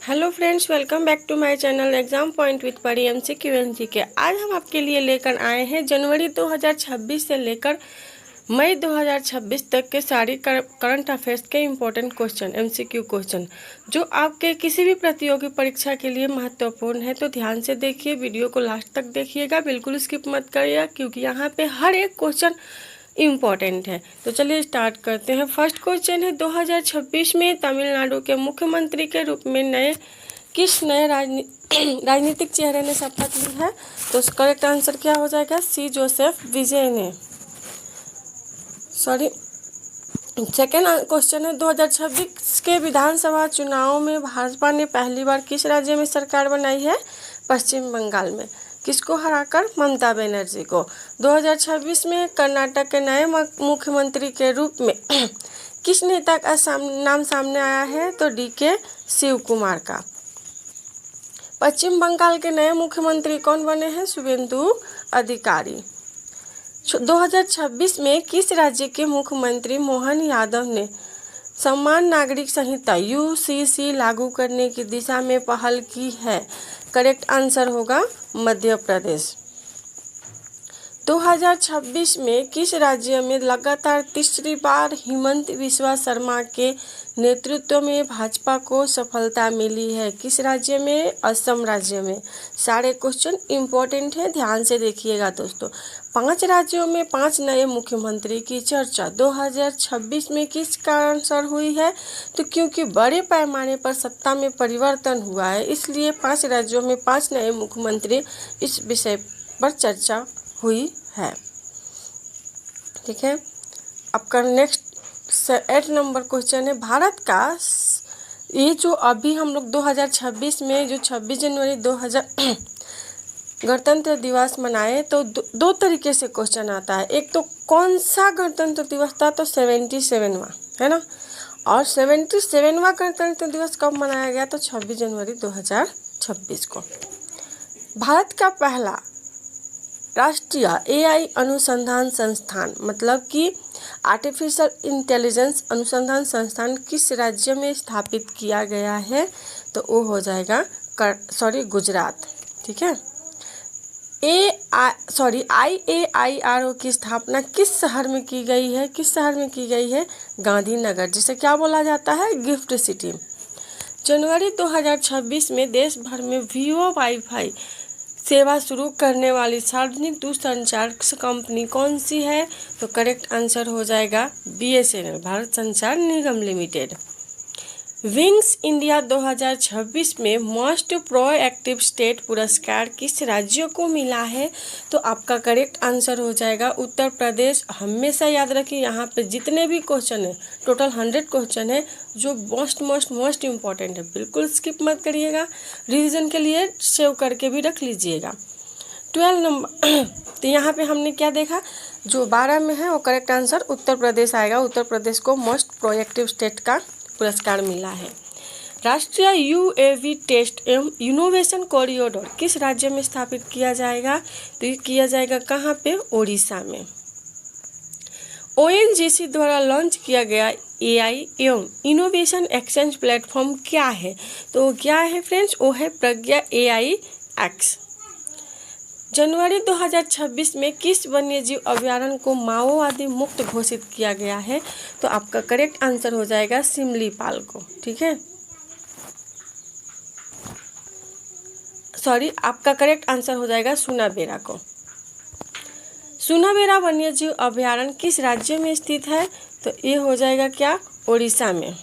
Hello friends, welcome back to my channel exam point with Pari MCQ के। आज हम आपके लिए लेकर आए हैं जनवरी 2026 से लेकर मई 2026 तक के सारी करंट अफेयर्स के इम्पोर्टेंट क्वेश्चन MCQ क्वेश्चन जो आपके किसी भी प्रतियोगी परीक्षा के लिए महत्वपूर्ण है। तो ध्यान से देखिए, वीडियो को लास्ट तक देखिएगा, बिल्कुल स्किप मत करिएगा क्योंकि यहाँ पे हर एक क्वेश्चन इम्पॉर्टेंट है। तो चलिए स्टार्ट करते हैं। फर्स्ट क्वेश्चन है, 2026 में तमिलनाडु के मुख्यमंत्री के रूप में किस नए राजनीतिक चेहरे ने शपथ ली है? तो उसका करेक्ट आंसर क्या हो जाएगा? सी जोसेफ विजय ने। सेकेंड क्वेश्चन है, 2026 के विधानसभा चुनाव में भाजपा ने पहली बार किस राज्य में सरकार बनाई है? पश्चिम बंगाल में। किसको हराकर? ममता बनर्जी को। 2026 में कर्नाटक के नए मुख्यमंत्री के रूप में किस नेता का नाम सामने आया है? तो DK शिव कुमार का। पश्चिम बंगाल के नए मुख्यमंत्री कौन बने हैं? शुभेंदु अधिकारी। 2026 में किस राज्य के मुख्यमंत्री मोहन यादव ने समान नागरिक संहिता UCC लागू करने की दिशा में पहल की है? करेक्ट आंसर होगा मध्य प्रदेश। 2026 में किस राज्य में लगातार तीसरी बार हिमंत बिस्वा शर्मा के नेतृत्व में भाजपा को सफलता मिली है? किस राज्य में? असम राज्य में। सारे क्वेश्चन इम्पोर्टेंट है, ध्यान से देखिएगा दोस्तों। 5 राज्यों में 5 नए मुख्यमंत्री की चर्चा 2026 में किस कारण से हुई है? तो क्योंकि बड़े पैमाने पर सत्ता में परिवर्तन हुआ है, इसलिए 5 राज्यों में 5 नए मुख्यमंत्री इस विषय पर चर्चा हुई है। ठीक है, आपका नेक्स्ट 8 नंबर क्वेश्चन है, भारत का ये जो अभी हम लोग 2026 में जो 26 जनवरी 2000 गणतंत्र दिवस मनाए, तो दो तरीके से क्वेश्चन आता है। एक तो कौन सा गणतंत्र दिवस था? तो 77वां, है ना। और 77वां गणतंत्र दिवस कब मनाया गया? तो 26 जनवरी 2026 को। भारत का पहला राष्ट्रीय AI अनुसंधान संस्थान, मतलब कि आर्टिफिशियल इंटेलिजेंस अनुसंधान संस्थान किस राज्य में स्थापित किया गया है? तो वो हो जाएगा गुजरात। ठीक है। IAIRO की स्थापना किस शहर में की गई है? किस शहर में की गई है? गांधीनगर, जिसे क्या बोला जाता है? Gift city. जनवरी 2026 में देश भर में Vivo वाईफाई सेवा शुरू करने वाली सार्वजनिक दूरसंचार कंपनी कौन सी है? तो करेक्ट आंसर हो जाएगा BSNL, भारत संचार निगम लिमिटेड। विंग्स इंडिया 2026 में मोस्ट प्रोएक्टिव स्टेट पुरस्कार किस राज्य को मिला है? तो आपका करेक्ट आंसर हो जाएगा उत्तर प्रदेश। हमेशा याद रखिए, यहाँ पे जितने भी क्वेश्चन है, टोटल 100 क्वेश्चन है जो मोस्ट इम्पॉर्टेंट है, बिल्कुल स्किप मत करिएगा। रिवीजन के लिए सेव करके भी रख लीजिएगा। 12 नंबर तो यहाँ पे हमने क्या देखा? जो 12 में है वो करेक्ट आंसर उत्तर प्रदेश आएगा। उत्तर प्रदेश को मोस्ट प्रोएक्टिव स्टेट का पुरस्कार मिला है। राष्ट्रीय UAV टेस्ट एवं इनोवेशन कॉरिडोर किस राज्य में स्थापित किया जाएगा? तो ये किया जाएगा कहाँ पे? ओडिशा में। ONGC द्वारा लॉन्च किया गया AI एवं इनोवेशन एक्सचेंज प्लेटफॉर्म क्या है? तो क्या है फ्रेंड्स? वो है प्रज्ञा AIX। जनवरी 2026 में किस वन्यजीव अभयारण्य को माओवादी मुक्त घोषित किया गया है? तो आपका करेक्ट आंसर हो जाएगा सिमलीपाल को। ठीक है, आपका करेक्ट आंसर हो जाएगा सुनाबेरा को। सुनाबेरा वन्यजीव अभयारण्य किस राज्य में स्थित है? तो ये हो जाएगा क्या? ओडिशा में।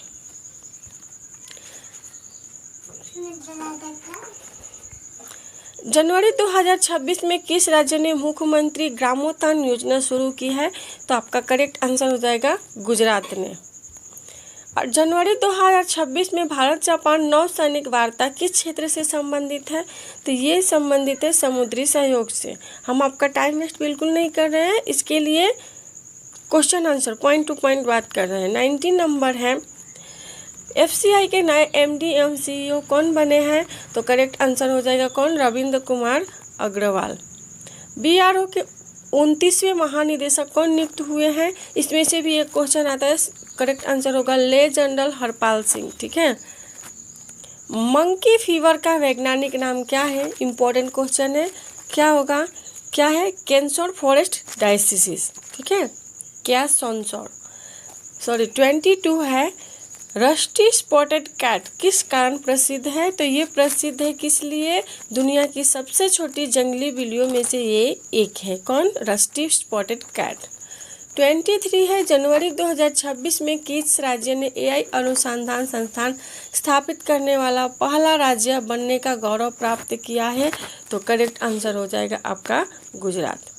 जनवरी 2026 में किस राज्य ने मुख्यमंत्री ग्रामोत्थान योजना शुरू की है? तो आपका करेक्ट आंसर हो जाएगा गुजरात ने। और जनवरी 2026 में भारत जापान नौसैनिक वार्ता किस क्षेत्र से संबंधित है? तो ये संबंधित है समुद्री सहयोग से। हम आपका टाइम वेस्ट बिल्कुल नहीं कर रहे हैं, इसके लिए question answer point two point बात कर रहे हैं। 19 नंबर है, FCI के नए MD एवं CEO कौन बने हैं? तो करेक्ट आंसर हो जाएगा कौन? रविंद्र कुमार अग्रवाल। BRO के 29वें महानिदेशक कौन नियुक्त हुए हैं? इसमें से भी एक क्वेश्चन आता है, करेक्ट आंसर होगा ले जनरल हरपाल सिंह। ठीक है, मंकी फीवर का वैज्ञानिक नाम क्या है? इंपॉर्टेंट क्वेश्चन है। क्या होगा? क्या है? Cancer forest diocese. ठीक है, क्या सॉन्सोर, सॉरी 22 है। रस्टी स्पॉटेड कैट किस कारण प्रसिद्ध है? तो ये प्रसिद्ध है किस लिए? दुनिया की सबसे छोटी जंगली बिल्लियों में से ये एक है। कौन? Rusty spotted cat. 23 है। जनवरी 2026 में किस राज्य ने एआई अनुसंधान संस्थान स्थापित करने वाला पहला राज्य बनने का गौरव प्राप्त किया है? तो करेक्ट आंसर हो जाएगा आपका गुजरात।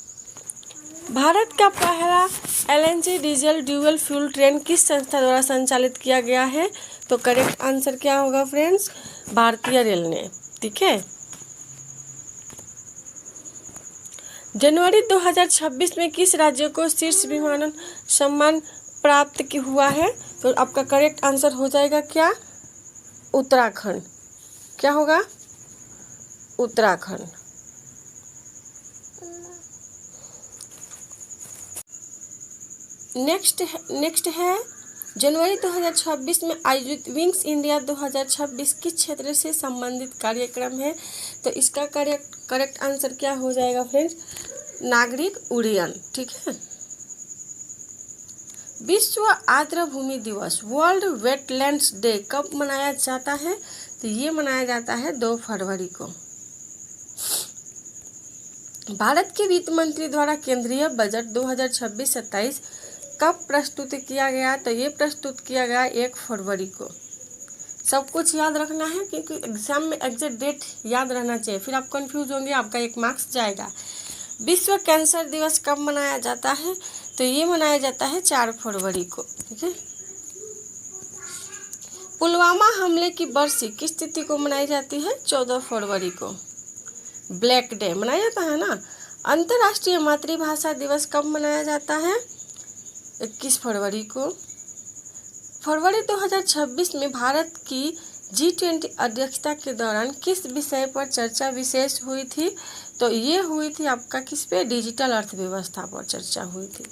भारत का पहला LNG diesel dual fuel train किस संस्था द्वारा संचालित किया गया है? तो करेक्ट आंसर क्या होगा फ्रेंड्स? भारतीय रेल ने। ठीक है, जनवरी 2026 में किस राज्य को शीर्ष विमानन सम्मान प्राप्त हुआ है? तो आपका करेक्ट आंसर हो जाएगा क्या? उत्तराखंड। क्या होगा? उत्तराखंड। नेक्स्ट है जनवरी 2026 में आयोजित विंग्स इंडिया 2026 किस क्षेत्र से संबंधित कार्यक्रम है? तो इसका करेक्ट आंसर क्या हो जाएगा फ्रेंड्स? नागरिक उड्डयन। ठीक है, विश्व आर्द्रभूमि दिवस वर्ल्ड वेटलैंड्स डे कब मनाया जाता है? तो ये मनाया जाता है 2 फरवरी को। भारत के वित्त मंत्री द्वारा केंद्रीय बजट 2026-27 कब प्रस्तुत किया गया? तो ये प्रस्तुत किया गया 1 फरवरी को। सब कुछ याद रखना है क्योंकि एग्जाम में एग्जैक्ट डेट याद रहना चाहिए, फिर आप कंफ्यूज होंगे, आपका 1 मार्क्स जाएगा। विश्व कैंसर दिवस कब मनाया जाता है? तो ये मनाया जाता है 4 फरवरी को। ठीक है, पुलवामा हमले की बरसी किस तिथि को मनाई जाती है? 14 फरवरी को। ब्लैक डे मनाया जाता है ना। अंतर्राष्ट्रीय मातृभाषा दिवस कब मनाया जाता है? 21 फरवरी को। फरवरी 2026 में भारत की G20 अध्यक्षता के दौरान किस विषय पर चर्चा विशेष हुई थी? तो ये हुई थी आपका किस पे? डिजिटल अर्थव्यवस्था पर चर्चा हुई थी।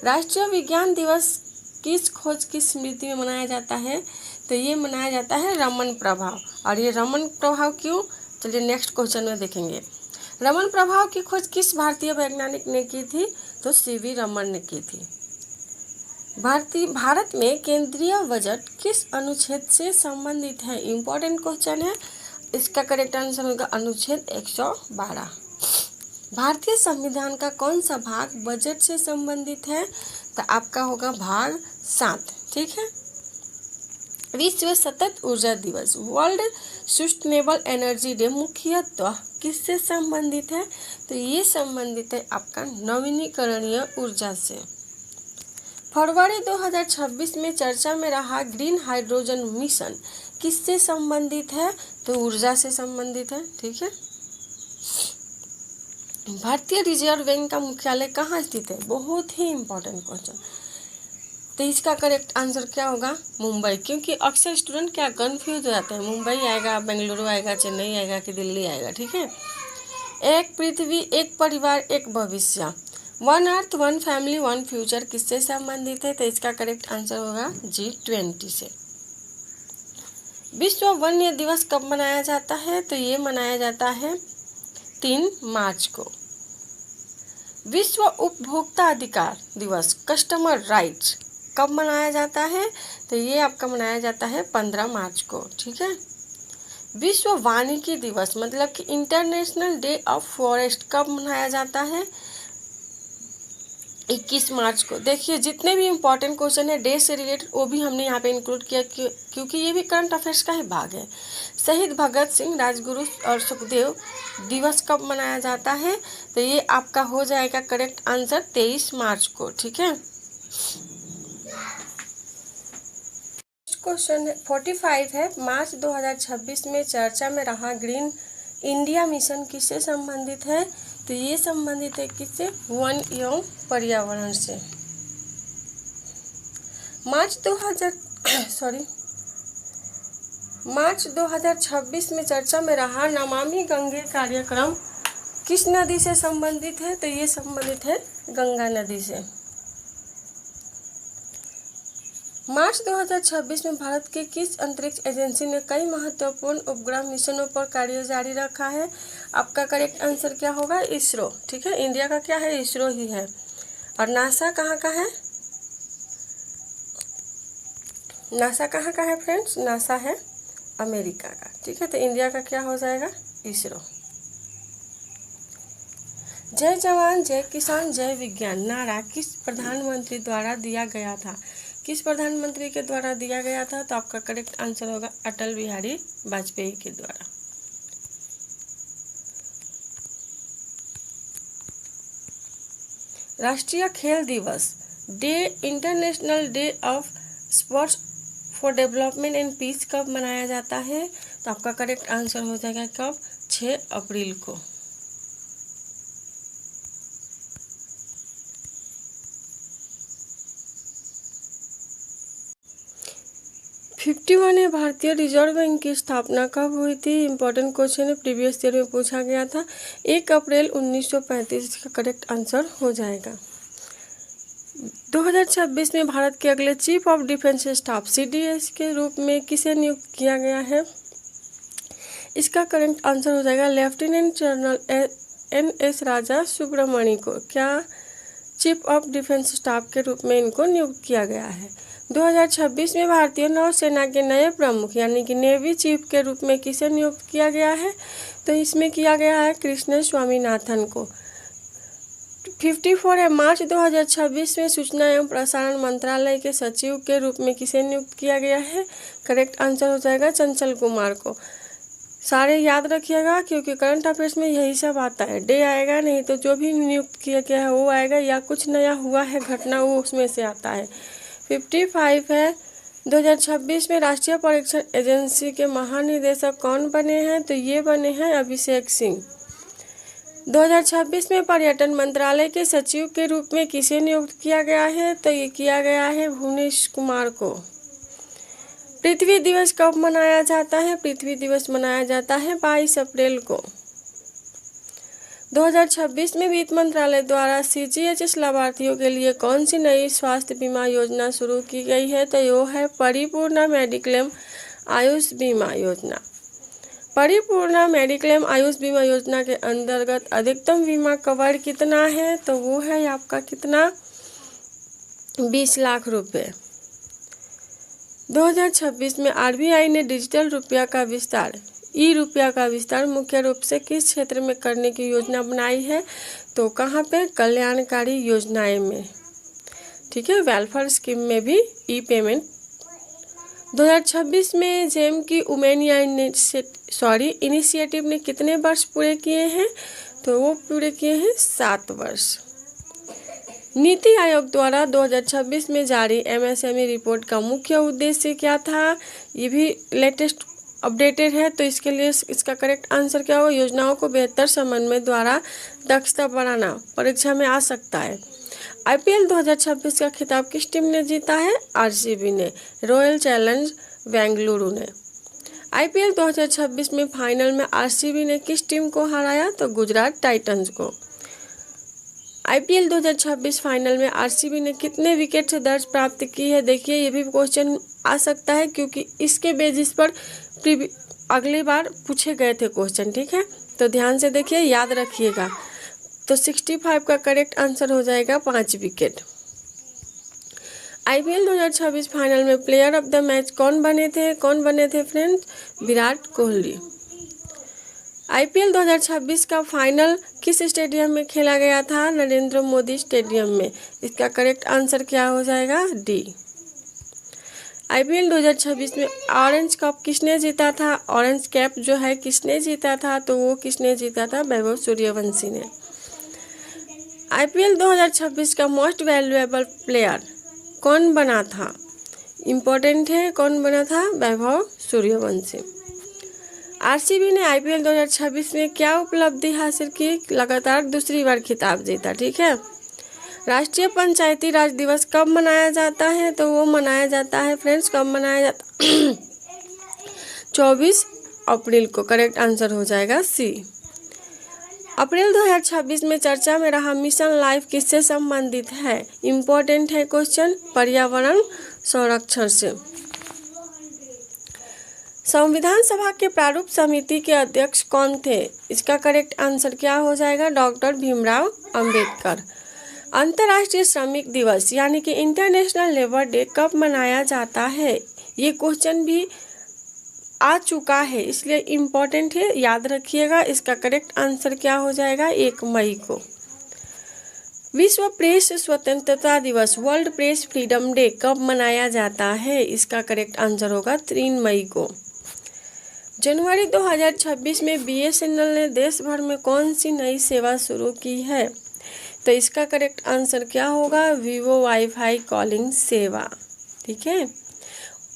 राष्ट्रीय विज्ञान दिवस किस खोज की स्मृति में मनाया जाता है? तो ये मनाया जाता है रमन प्रभाव। और ये रमन प्रभाव क्यों? चलिए नेक्स्ट क्वेश्चन में देखेंगे। रमन प्रभाव की खोज किस भारतीय वैज्ञानिक ने की थी? तो सीवी रमन ने की थी। भारत में केंद्रीय बजट किस अनुच्छेद से संबंधित है? इंपॉर्टेंट क्वेश्चन है, इसका करेक्ट आंसर होगा अनुच्छेद 112। भारतीय संविधान का कौन सा भाग बजट से संबंधित है? तो आपका होगा भाग 7। ठीक है, विश्व सतत ऊर्जा दिवस वर्ल्ड सस्टेनेबल एनर्जी डे मुख्यतः किससे संबंधित है? तो ये संबंधित है आपका नवीनीकरणीय ऊर्जा से। फरवरी 2026 में चर्चा में रहा ग्रीन हाइड्रोजन मिशन किससे संबंधित है? तो ऊर्जा से संबंधित है। ठीक है, भारतीय रिजर्व बैंक का मुख्यालय कहाँ स्थित है? बहुत ही इंपॉर्टेंट क्वेश्चन। तो इसका करेक्ट आंसर क्या होगा? मुंबई। क्योंकि अक्सर स्टूडेंट क्या कंफ्यूज हो जाते हैं, मुंबई आएगा, बेंगलुरु आएगा, चेन्नई आएगा कि दिल्ली आएगा। ठीक है, एक पृथ्वी एक परिवार एक भविष्य, 1 अर्थ 1 फैमिली 1 फ्यूचर किससे संबंधित है? तो इसका करेक्ट आंसर होगा G20 से। विश्व वन्य दिवस कब मनाया जाता है? तो ये मनाया जाता है 3 मार्च को। विश्व उपभोक्ता अधिकार दिवस कस्टमर राइट्स कब मनाया जाता है? तो ये आपका मनाया जाता है 15 मार्च को। ठीक है, विश्व वानिकी दिवस मतलब कि इंटरनेशनल डे ऑफ फॉरेस्ट कब मनाया जाता है? 21 मार्च को। देखिए जितने भी इम्पोर्टेंट क्वेश्चन है डे से रिलेटेड वो भी हमने यहाँ पे इंक्लूड किया क्योंकि ये भी करंट अफेयर्स का ही भाग है। शहीद भगत सिंह, राजगुरु और सुखदेव दिवस कब मनाया जाता है? तो ये आपका हो जाएगा करेक्ट आंसर 23 मार्च को। ठीक है, क्वेश्चन 45 है। मार्च 2026 में चर्चा में रहा ग्रीन इंडिया मिशन किससे संबंधित है? तो ये संबंधित है किससे? वन एवं पर्यावरण से। मार्च 2026 में चर्चा में रहा नमामि गंगे कार्यक्रम किस नदी से संबंधित है? तो ये संबंधित है गंगा नदी से। मार्च 2026 में भारत के किस अंतरिक्ष एजेंसी ने कई महत्वपूर्ण उपग्रह मिशनों पर कार्य जारी रखा है? आपका करेक्ट आंसर क्या होगा? इसरो। ठीक है, इंडिया का क्या है? इसरो ही है। और नासा कहाँ का है? नासा कहाँ का है फ्रेंड्स? नासा है अमेरिका का। ठीक है, तो इंडिया का क्या हो जाएगा? इसरो। जय जवान जय किसान जय विज्ञान नारा किस प्रधानमंत्री द्वारा दिया गया था? किस प्रधानमंत्री के द्वारा दिया गया था? तो आपका करेक्ट आंसर होगा अटल बिहारी वाजपेयी के द्वारा। राष्ट्रीय खेल दिवस day, International Day of Sports for Development and Peace कब मनाया जाता है? तो आपका करेक्ट आंसर हो जाएगा कब? 6 अप्रैल को। 51 भारतीय रिजर्व बैंक की स्थापना कब हुई थी? इंपॉर्टेंट क्वेश्चन है, प्रीवियस ईयर में पूछा गया था। 1 अप्रैल 1935 का करेक्ट आंसर हो जाएगा। 2026 में भारत के अगले chief of defence staff CDS के रूप में किसे नियुक्त किया गया है? इसका करेक्ट आंसर हो जाएगा लेफ्टिनेंट जनरल NS राजा सुब्रमणि को। क्या चीफ ऑफ डिफेंस स्टाफ के रूप में इनको नियुक्त किया गया है। 2026 में भारतीय नौसेना के नए प्रमुख यानी कि नेवी चीफ के रूप में किसे नियुक्त किया गया है? तो इसमें किया गया है कृष्ण स्वामीनाथन को। 54 मार्च 2026 में सूचना एवं प्रसारण मंत्रालय के सचिव के रूप में किसे नियुक्त किया गया है? करेक्ट आंसर हो जाएगा चंचल कुमार को। सारे याद रखिएगा क्योंकि करंट अफेयर्स में यही सब आता है। डे आएगा नहीं तो जो भी नियुक्त किया गया है वो आएगा, या कुछ नया हुआ है घटना वो उसमें से आता है। 55 है 2026 में राष्ट्रीय परीक्षण एजेंसी के महानिदेशक कौन बने हैं? तो ये बने हैं अभिषेक सिंह। 2026 में पर्यटन मंत्रालय के सचिव के रूप में किसे नियुक्त किया गया है? तो ये किया गया है भुवनेश कुमार को। पृथ्वी दिवस कब मनाया जाता है? पृथ्वी दिवस मनाया जाता है 22 अप्रैल को। 2026 में वित्त मंत्रालय द्वारा CGHS लाभार्थियों के लिए कौन सी नई स्वास्थ्य बीमा योजना शुरू की गई है? तो यो है परिपूर्ण मेडिक्लेम आयुष बीमा योजना। परिपूर्ण मेडिक्लेम आयुष बीमा योजना के अंतर्गत अधिकतम बीमा कवर कितना है? तो वो है आपका कितना? 20 लाख रुपए। 2026 में RBI ने डिजिटल रुपया का विस्तार रुपया का विस्तार मुख्य रूप से किस क्षेत्र में करने की योजना बनाई है? तो कहाँ पे? कल्याणकारी योजनाएं में। ठीक है, वेलफेयर स्कीम में भी पेमेंट। 2026 में जेम की उमेनिया इनिशिएटिव ने कितने वर्ष पूरे किए हैं? तो वो पूरे किए हैं 7 वर्ष। नीति आयोग द्वारा 2026 में जारी MSME रिपोर्ट का मुख्य उद्देश्य क्या था? ये भी लेटेस्ट अपडेटेड है, तो इसके लिए इसका करेक्ट आंसर क्या होगा? योजनाओं को बेहतर समन्वय द्वारा दक्षता बढ़ाना। परीक्षा में आ सकता है। IPL 2026 का खिताब किस टीम ने जीता है? RCB ने। रॉयल चैलेंज बेंगलुरु ने। IPL 2026 में फाइनल में RCB ने किस टीम को हराया? तो गुजरात टाइटंस को। IPL 2026 फाइनल में RCB ने कितने विकेट से दर्ज प्राप्त की है? देखिए ये भी क्वेश्चन आ सकता है क्योंकि इसके बेसिस पर अगली बार पूछे गए थे क्वेश्चन। ठीक है, तो ध्यान से देखिए, याद रखिएगा। तो 65 का करेक्ट आंसर हो जाएगा 5 विकेट। IPL 2026 फाइनल में प्लेयर ऑफ द मैच कौन बने थे फ्रेंड्स? विराट कोहली। IPL 2026 का फाइनल किस स्टेडियम में खेला गया था? नरेंद्र मोदी स्टेडियम में। इसका करेक्ट आंसर क्या हो जाएगा? D। IPL 2026 में ऑरेंज कप किसने जीता था? ऑरेंज कैप जो है किसने जीता था? तो वो किसने जीता था? वैभव सूर्यवंशी ने। IPL 2026 का मोस्ट वैल्यूएबल प्लेयर कौन बना था? इम्पोर्टेंट है, कौन बना था? वैभव सूर्यवंशी। RCB ने IPL 2026 में क्या उपलब्धि हासिल की? लगातार दूसरी बार खिताब जीता। ठीक है, राष्ट्रीय पंचायती राज दिवस कब मनाया जाता है? तो वो मनाया जाता है फ्रेंड्स, कब मनाया जाता 24 अप्रैल को। करेक्ट आंसर हो जाएगा C। अप्रैल 2026 में चर्चा में रहा मिशन लाइफ किससे संबंधित है? इम्पोर्टेंट है क्वेश्चन। पर्यावरण संरक्षण से। संविधान सभा के प्रारूप समिति के अध्यक्ष कौन थे? इसका करेक्ट आंसर क्या हो जाएगा? डॉक्टर भीमराव अंबेडकर। अंतर्राष्ट्रीय श्रमिक दिवस यानी कि इंटरनेशनल लेबर डे कब मनाया जाता है? ये क्वेश्चन भी आ चुका है, इसलिए इम्पोर्टेंट है, याद रखिएगा। इसका करेक्ट आंसर क्या हो जाएगा? 1 मई को। विश्व प्रेस स्वतंत्रता दिवस वर्ल्ड प्रेस फ्रीडम डे कब मनाया जाता है? इसका करेक्ट आंसर होगा 3 मई को। जनवरी 2026 में BSNL ने देश भर में कौन सी नई सेवा शुरू की है? तो इसका करेक्ट आंसर क्या होगा? वीवो वाईफाई कॉलिंग सेवा। ठीक है,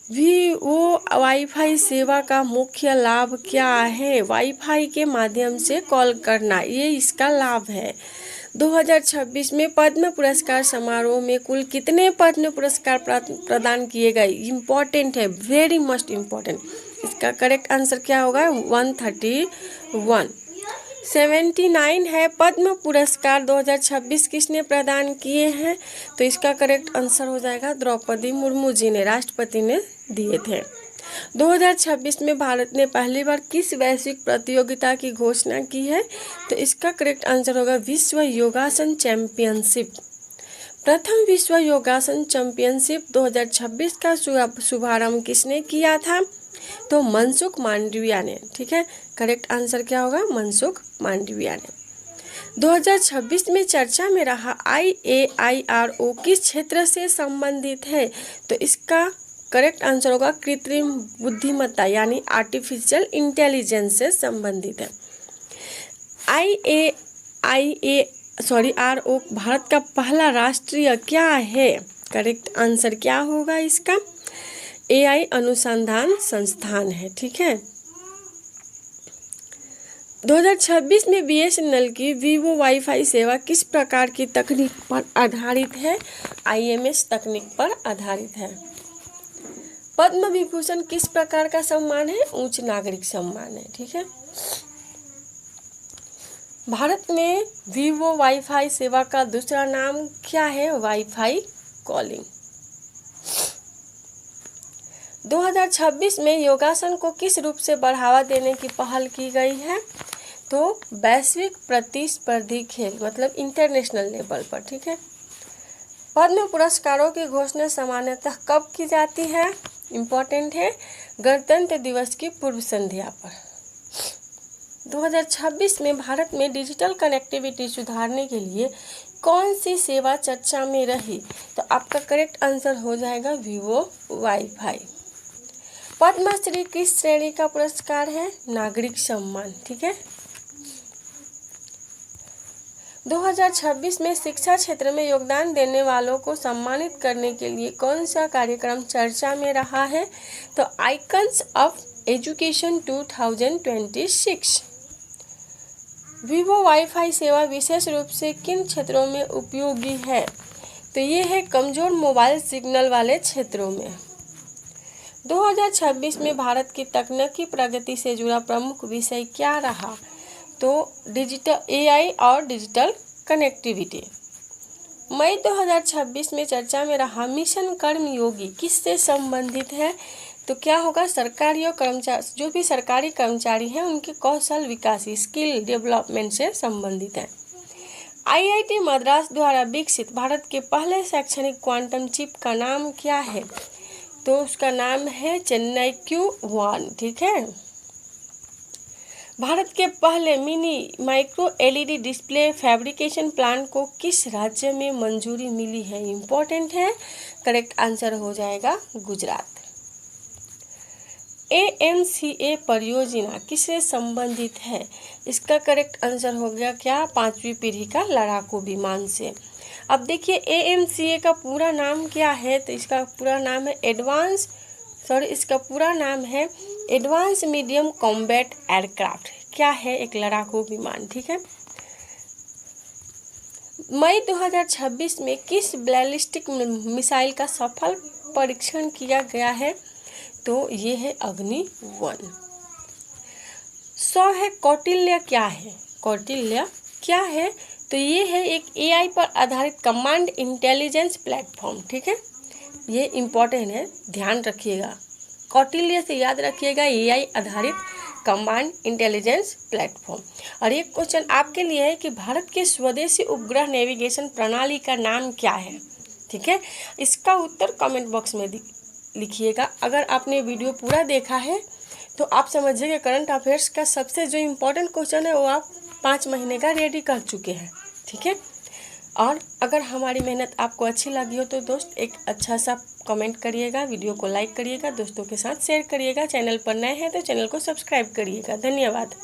वीवो वाईफाई सेवा का मुख्य लाभ क्या है? वाईफाई के माध्यम से कॉल करना, ये इसका लाभ है। 2026 में पद्म पुरस्कार समारोह में कुल कितने पद्म पुरस्कार प्रदान किए गए? इम्पोर्टेंट है, वेरी मस्ट इम्पोर्टेंट। इसका करेक्ट आंसर क्या होगा? 131। 79 है पद्म पुरस्कार 2026 किसने प्रदान किए हैं? तो इसका करेक्ट आंसर हो जाएगा द्रौपदी मुर्मू जी ने, राष्ट्रपति ने दिए थे। 2026 में भारत ने पहली बार किस वैश्विक प्रतियोगिता की घोषणा की है? तो इसका करेक्ट आंसर होगा विश्व योगासन चैंपियनशिप। प्रथम विश्व योगासन चैंपियनशिप 2026 का शुभारंभ किसने किया था? तो मनसुख मांडविया ने। ठीक है, करेक्ट आंसर क्या होगा? मनसुख मांडविया ने। 2026 में चर्चा में रहा IAIRO किस क्षेत्र से संबंधित है? तो इसका करेक्ट आंसर होगा कृत्रिम बुद्धिमत्ता यानी आर्टिफिशियल इंटेलिजेंस से संबंधित है। RO भारत का पहला राष्ट्रीय क्या है? करेक्ट आंसर क्या होगा इसका? AI अनुसंधान संस्थान है। ठीक है, 2026 में BSNL की वीवो वाईफाई सेवा किस प्रकार की तकनीक पर आधारित है? IMS तकनीक पर आधारित है। पद्म विभूषण किस प्रकार का सम्मान है? उच्च नागरिक सम्मान है। ठीक है, भारत में वीवो वाईफाई सेवा का दूसरा नाम क्या है? Wifi calling. 2026 में योगासन को किस रूप से बढ़ावा देने की पहल की गई है? तो वैश्विक प्रतिस्पर्धी खेल मतलब इंटरनेशनल लेवल पर। ठीक है, पद्म पुरस्कारों की घोषणा सामान्यतः कब की जाती है? इम्पोर्टेंट है, गणतंत्र दिवस की पूर्व संध्या पर। 2026 में भारत में डिजिटल कनेक्टिविटी सुधारने के लिए कौन सी सेवा चर्चा में रही? तो आपका करेक्ट आंसर हो जाएगा वीवो वाईफाई। पद्मश्री किस श्रेणी का पुरस्कार है? नागरिक सम्मान। ठीक है, 2026 में शिक्षा क्षेत्र में योगदान देने वालों को सम्मानित करने के लिए कौन सा कार्यक्रम चर्चा में रहा है? तो icons of education 2026। Vivo wifi सेवा विशेष रूप से किन क्षेत्रों में उपयोगी है? तो ये है कमजोर मोबाइल सिग्नल वाले क्षेत्रों में। 2026 में भारत की तकनीकी प्रगति से जुड़ा प्रमुख विषय क्या रहा? तो डिजिटल AI और डिजिटल कनेक्टिविटी। मई 2026 में चर्चा में रहा मिशन कर्मयोगी किससे संबंधित है? तो क्या होगा? सरकारी और कर्मचारी, जो भी सरकारी कर्मचारी हैं उनके कौशल विकास स्किल डेवलपमेंट से संबंधित है। IIT मद्रास द्वारा विकसित भारत के पहले शैक्षणिक क्वांटम चिप का नाम क्या है? तो उसका नाम है चेन्नई Q1। ठीक है, भारत के पहले mini micro LED display fabrication plant को किस राज्य में मंजूरी मिली है? इम्पोर्टेंट है, करेक्ट आंसर हो जाएगा गुजरात। AMCA परियोजना किससे संबंधित है? इसका करेक्ट आंसर हो गया क्या? 5वीं पीढ़ी का लड़ाकू विमान से। अब देखिए AMCA का पूरा नाम क्या है? तो इसका पूरा नाम है एडवांस मीडियम कॉम्बैट एयरक्राफ्ट। क्या है? एक लड़ाकू विमान। ठीक है, मई 2026 में किस बैलिस्टिक मिसाइल का सफल परीक्षण किया गया है? तो ये है अग्नि 1। 100 है कौटिल्य क्या है? कौटिल्य क्या है? तो ये है एक AI पर आधारित कमांड इंटेलिजेंस प्लेटफॉर्म। ठीक है, ये इम्पॉर्टेंट है, ध्यान रखिएगा। कौटिल्य से याद रखिएगा, AI आधारित कमांड इंटेलिजेंस प्लेटफॉर्म। और एक क्वेश्चन आपके लिए है कि भारत के स्वदेशी उपग्रह नेविगेशन प्रणाली का नाम क्या है। ठीक है, इसका उत्तर कमेंट बॉक्स में लिखिएगा। अगर आपने वीडियो पूरा देखा है तो आप समझिए कि करंट अफेयर्स का सबसे जो इम्पोर्टेंट क्वेश्चन है वो आप 5 महीने का रेडी कर चुके हैं। ठीक है, और अगर हमारी मेहनत आपको अच्छी लगी हो तो दोस्त एक अच्छा सा कमेंट करिएगा, वीडियो को लाइक करिएगा, दोस्तों के साथ शेयर करिएगा। चैनल पर नए हैं तो चैनल को सब्सक्राइब करिएगा। धन्यवाद।